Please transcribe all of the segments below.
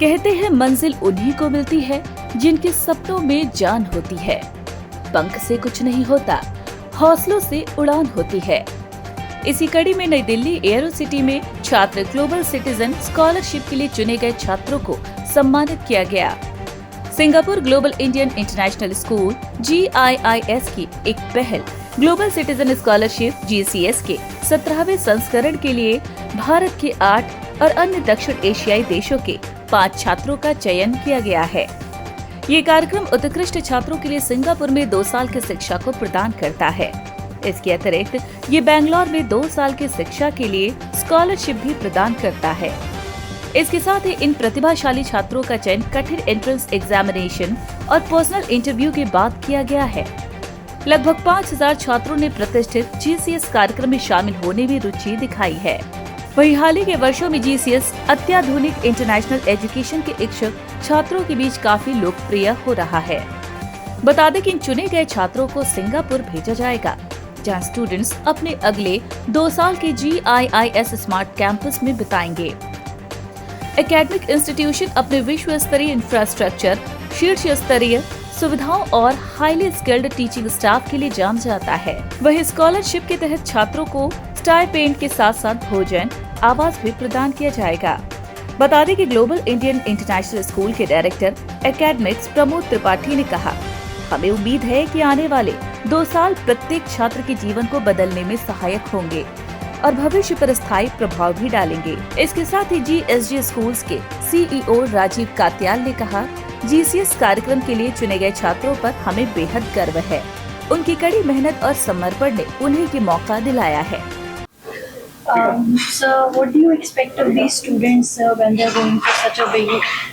कहते हैं मंजिल उन्हीं को मिलती है जिनके सपनों में जान होती है। पंख से कुछ नहीं होता, हौसलों से उड़ान होती है। इसी कड़ी में नई दिल्ली एयरो सिटी में छात्र ग्लोबल सिटीजन स्कॉलरशिप के लिए चुने गए छात्रों को सम्मानित किया गया। Singapore global Indian international school GIIS की एक पहल ग्लोबल सिटीजन स्कॉलरशिप GCS के 17वें संस्करण के लिए भारत के 8 और अन्य दक्षिण एशियाई देशों के 5 छात्रों का चयन किया गया है। ये कार्यक्रम उत्कृष्ट छात्रों के लिए सिंगापुर में 2 साल की शिक्षा को प्रदान करता है। इसके अतिरिक्त ये बैंगलोर में 2 साल की शिक्षा के लिए स्कॉलरशिप भी प्रदान करता है। इसके साथ ही इन प्रतिभाशाली छात्रों का चयन कठिन एंट्रेंस एग्जामिनेशन और पर्सनल इंटरव्यू के बाद किया गया है। लगभग 5000 छात्रों ने प्रतिष्ठित GCS कार्यक्रम में शामिल होने में रुचि दिखाई है। वहीं हाल ही के वर्षों में GCS अत्याधुनिक इंटरनेशनल एजुकेशन के इच्छुक छात्रों के बीच काफी लोकप्रिय हो रहा है। बता दें कि इन चुने गए छात्रों को सिंगापुर भेजा जाएगा, जहां स्टूडेंट्स अपने अगले 2 साल के GIIS स्मार्ट कैंपस में बिताएंगे। एकेडमिक इंस्टीट्यूशन अपने विश्व स्तरीय इंफ्रास्ट्रक्चर, शीर्ष स्तरीय सुविधाओं और हाईली स्किल्ड टीचिंग स्टाफ के लिए जाना जाता है। वहीं स्कॉलरशिप के तहत छात्रों को स्टाइपेंड के साथ साथ भोजन, आवास भी प्रदान किया जाएगा। बता दें कि ग्लोबल इंडियन इंटरनेशनल स्कूल के डायरेक्टर एकेडमिक्स प्रमोद त्रिपाठी ने कहा, हमें उम्मीद है कि आने वाले 2 साल प्रत्येक छात्र के जीवन को बदलने में सहायक होंगे और भविष्य पर स्थायी प्रभाव भी डालेंगे। इसके साथ ही GSG स्कूल्स के CEO राजीव कात्याल ने कहा, GCS कार्यक्रम के लिए चुने गए छात्रों पर हमें बेहद गर्व है। उनकी कड़ी मेहनत और समर्पण ने उन्हें ये मौका दिलाया है। So what do you expect of these students when they're going to such a big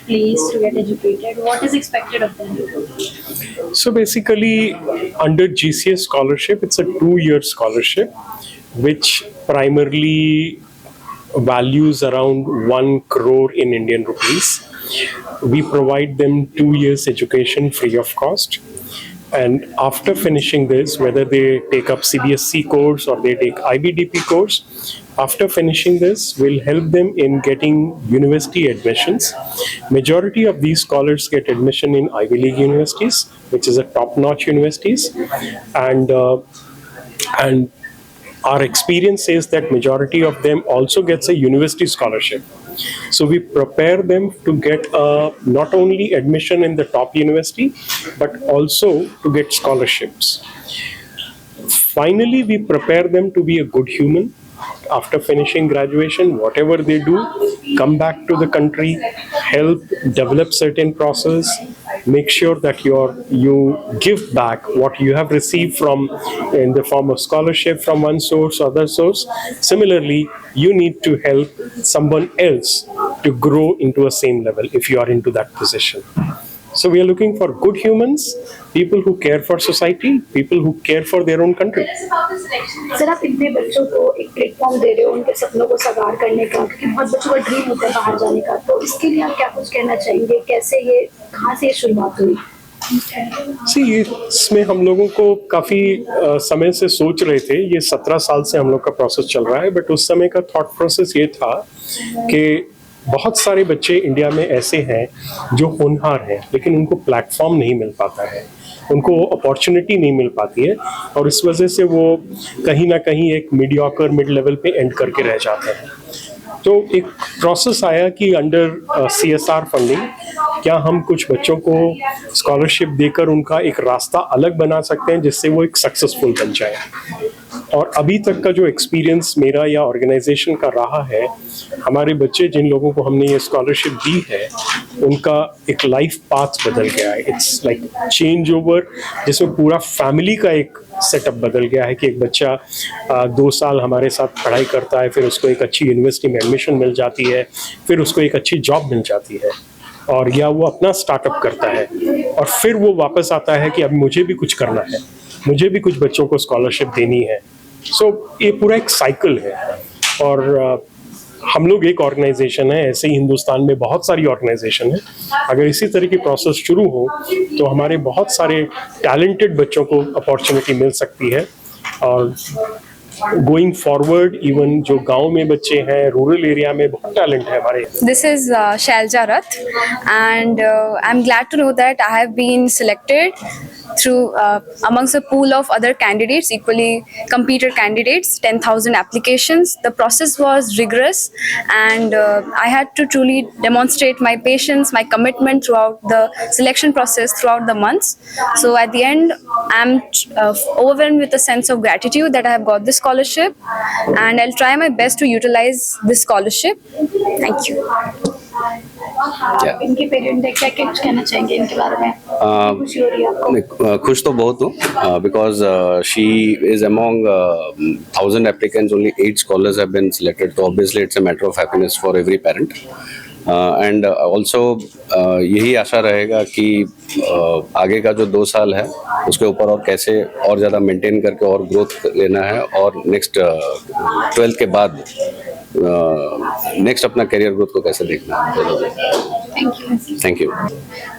place to get educated? What is expected of them? So basically, under GCS scholarship, it's a 2-year scholarship, which primarily values around 1 crore in Indian rupees. We provide them 2 years education free of cost. And after finishing this, whether they take up CBSE course or they take IBDP course, after finishing this, we'll help them in getting university admissions. Majority of these scholars get admission in Ivy League universities, which is a top-notch universities, and our experience says that majority of them also gets a university scholarship. So we prepare them to get not only admission in the top university, but also to get scholarships. Finally, we prepare them to be a good human. After finishing graduation, whatever they do, come back to the country, help develop certain process, make sure that you give back what you have received from in the form of scholarship from one source, other source. Similarly, you need to help someone else to grow into a same level if you are into that position. So we are looking for good humans, people who care for society, people who care for their own country. Sir, आप इतने बच्चों को एक platform दे रहे हो उनके सपनों को साकार करने का, क्योंकि बहुत बच्चों का ड्रीम होता है बाहर जाने का, तो इसके लिए आप क्या कुछ कहना चाहेंगे? कैसे ये, कहाँ से ये शुरुआत हुई? इसमें हम लोगों को काफ़ी समय से सोच रहे थे। ये 17 साल से हम लोग का प्रोसेस चल रहा है, बट उस समय का थॉट प्रोसेस ये था कि बहुत सारे बच्चे इंडिया में ऐसे हैं जो होनहार हैं, लेकिन उनको प्लेटफॉर्म नहीं मिल पाता है, उनको अपॉर्चुनिटी नहीं मिल पाती है, और इस वजह से वो कहीं ना कहीं एक मीडियोकर मिड लेवल पे एंड करके रह जाते हैं। तो एक प्रोसेस आया कि अंडर CSR फंडिंग क्या हम कुछ बच्चों को स्कॉलरशिप देकर उनका एक रास्ता अलग बना सकते हैं जिससे वो एक सक्सेसफुल बन जाए। और अभी तक का जो एक्सपीरियंस मेरा या ऑर्गेनाइजेशन का रहा है, हमारे बच्चे जिन लोगों को हमने ये स्कॉलरशिप दी है, उनका एक लाइफ पाथ बदल गया है। इट्स लाइक चेंज ओवर, जिसमें पूरा फैमिली का एक सेटअप बदल गया है कि एक बच्चा 2 साल हमारे साथ पढ़ाई करता है, फिर उसको एक अच्छी यूनिवर्सिटी में एडमिशन मिल जाती है, फिर उसको एक अच्छी जॉब मिल जाती है, और या वो अपना स्टार्टअप करता है, और फिर वो वापस आता है कि अब मुझे भी कुछ करना है, मुझे भी कुछ बच्चों को स्कॉलरशिप देनी है। सो ये पूरा एक साइकिल है, और हम लोग एक ऑर्गेनाइजेशन है, ऐसे ही हिंदुस्तान में बहुत सारी ऑर्गेनाइजेशन है। अगर इसी तरह की प्रोसेस शुरू हो तो हमारे बहुत सारे टैलेंटेड बच्चों को अपॉर्चुनिटी मिल सकती है, और गोइंग फॉरवर्ड इवन जो गांव में बच्चे हैं, रूरल एरिया में बहुत टैलेंट है हमारे। This is Shailja Rath, and I'm glad to know that I have been selected through amongst a pool of other candidates, equally competed candidates, 10,000 applications. The process was rigorous, and I had to truly demonstrate my patience, my commitment throughout the selection process, throughout the months. So at the end, I'm overwhelmed with a sense of gratitude that I have got this scholarship, and I'll try my best to utilize this scholarship. Thank you. इनके parent है, क्या कुछ कहना चाहेंगे इनके बारे में? खुशी हो रही है आपको? खुश तो बहुत हूँ because she is among 1000 applicants, only 8 scholars have been selected, तो obviously it's a matter of happiness for every parent. And also यही आशा रहेगा कि आगे का जो 2 साल है उसके ऊपर और कैसे और ज़्यादा मेंटेन करके और ग्रोथ लेना है, और नेक्स्ट 12th के बाद नेक्स्ट अपना करियर ग्रोथ को कैसे देखना है। Thank you.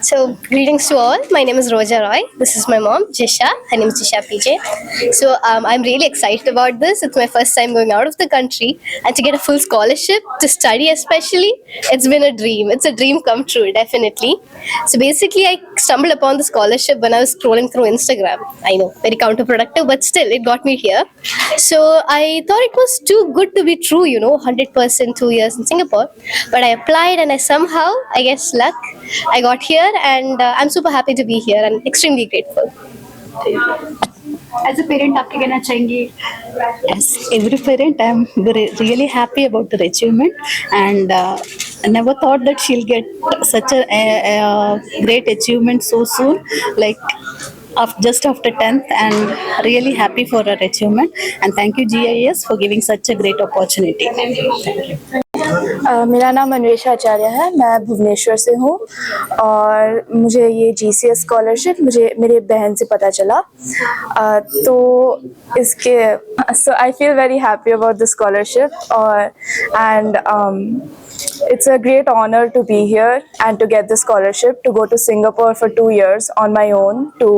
So, greetings to all. My name is Roja Roy. This is my mom, Jisha. Her name is Jisha PJ. So, I'm really excited about this. It's my first time going out of the country, and to get a full scholarship to study, especially, it's been a dream. It's a dream come true, definitely. So, basically, I stumbled upon the scholarship when I was scrolling through Instagram. I know, very counterproductive, but still, it got me here. So, I thought it was too good to be true, 100% 2 years in Singapore. But I applied, and I somehow, I guess luck, I got here, and I'm super happy to be here and extremely grateful. As a parent आप क्या कहना चाहेंगी? As every parent, I'm really happy about her achievement, and I never thought that she'll get such a great achievement so soon, like just after 10th, and really happy for her achievement. And thank you GIS for giving such a great opportunity. मेरा नाम अन्वेषा आचार्य है, मैं भुवनेश्वर से हूँ, और मुझे ये GCS scholarship मेरे बहन से पता चला, तो इसके so I feel very happy about the scholarship, और and it's a great honor to be here and to get the scholarship to go to Singapore for 2 years on my own to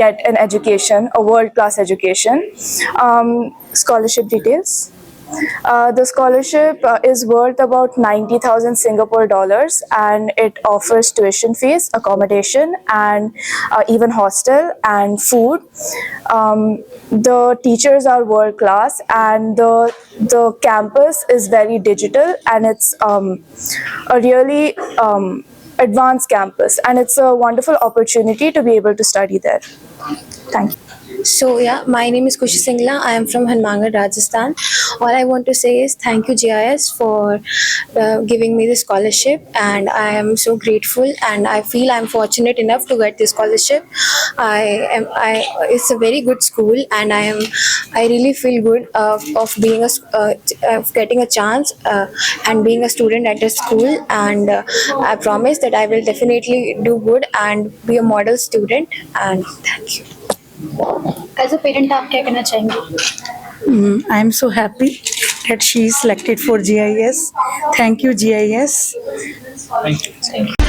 get an education, a world-class education. Scholarship details. The scholarship is worth about 90,000 Singapore dollars, and it offers tuition fees, accommodation, and even hostel and food. The teachers are world class, and the campus is very digital, and it's a really advanced campus, and it's a wonderful opportunity to be able to study there. Thank you. So yeah, my name is Kushi Singla. I am from Hanmangar, Rajasthan. All I want to say is thank you GIS for giving me the scholarship, and I am so grateful, and I feel I am fortunate enough to get this scholarship. It's a very good school, and I really feel good of being of getting a chance and being a student at a school, and I promise that I will definitely do good and be a model student, and thank you. As a parent आप क्या कहना चाहेंगे? I am so happy that she is selected for GIS. Thank you GIS. Thank you.